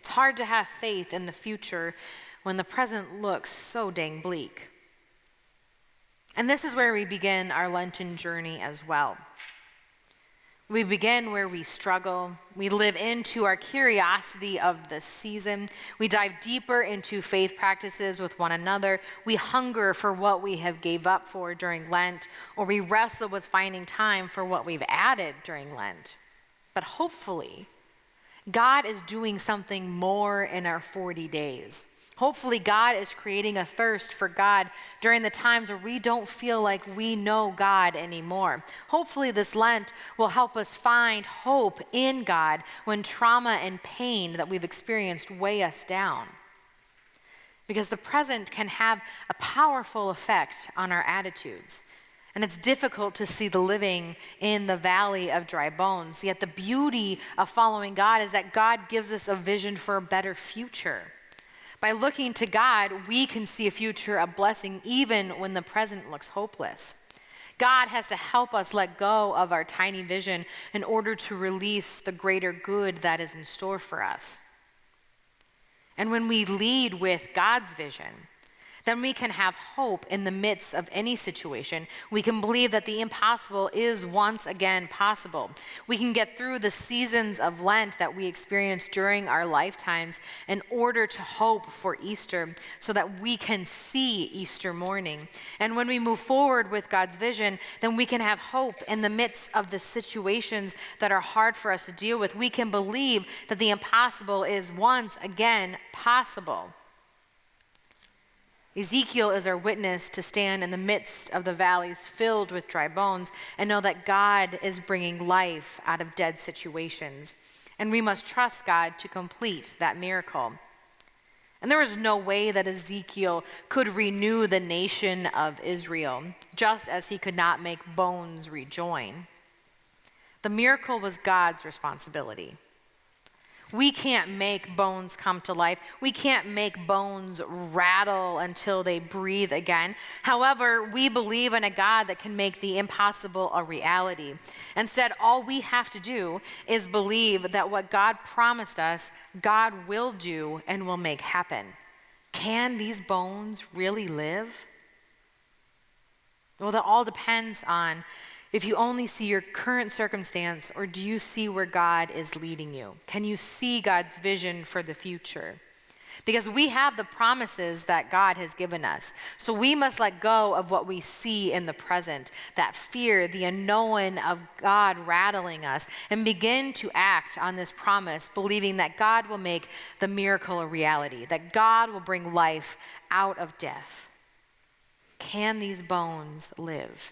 It's hard to have faith in the future when the present looks so dang bleak. And this is where we begin our Lenten journey as well. We begin where we struggle. We live into our curiosity of the season. We dive deeper into faith practices with one another. We hunger for what we have gave up for during Lent, or we wrestle with finding time for what we've added during Lent. But hopefully, God is doing something more in our 40 days. Hopefully, God is creating a thirst for God during the times where we don't feel like we know God anymore. Hopefully, this Lent will help us find hope in God when trauma and pain that we've experienced weigh us down. Because the present can have a powerful effect on our attitudes. And it's difficult to see the living in the valley of dry bones. Yet the beauty of following God is that God gives us a vision for a better future. By looking to God, we can see a future of blessing even when the present looks hopeless. God has to help us let go of our tiny vision in order to release the greater good that is in store for us. And when we lead with God's vision, then we can have hope in the midst of any situation. We can believe that the impossible is once again possible. We can get through the seasons of Lent that we experience during our lifetimes in order to hope for Easter so that we can see Easter morning. And when we move forward with God's vision, then we can have hope in the midst of the situations that are hard for us to deal with. We can believe that the impossible is once again possible. Ezekiel is our witness to stand in the midst of the valleys filled with dry bones and know that God is bringing life out of dead situations. And we must trust God to complete that miracle. And there was no way that Ezekiel could renew the nation of Israel, just as he could not make bones rejoin. The miracle was God's responsibility. We can't make bones come to life. We can't make bones rattle until they breathe again. However, we believe in a God that can make the impossible a reality. Instead, all we have to do is believe that what God promised us, God will do and will make happen. Can these bones really live? Well, that all depends on if you only see your current circumstance, or do you see where God is leading you? Can you see God's vision for the future? Because we have the promises that God has given us. So we must let go of what we see in the present, that fear, the unknown of God rattling us, and begin to act on this promise, believing that God will make the miracle a reality, that God will bring life out of death. Can these bones live?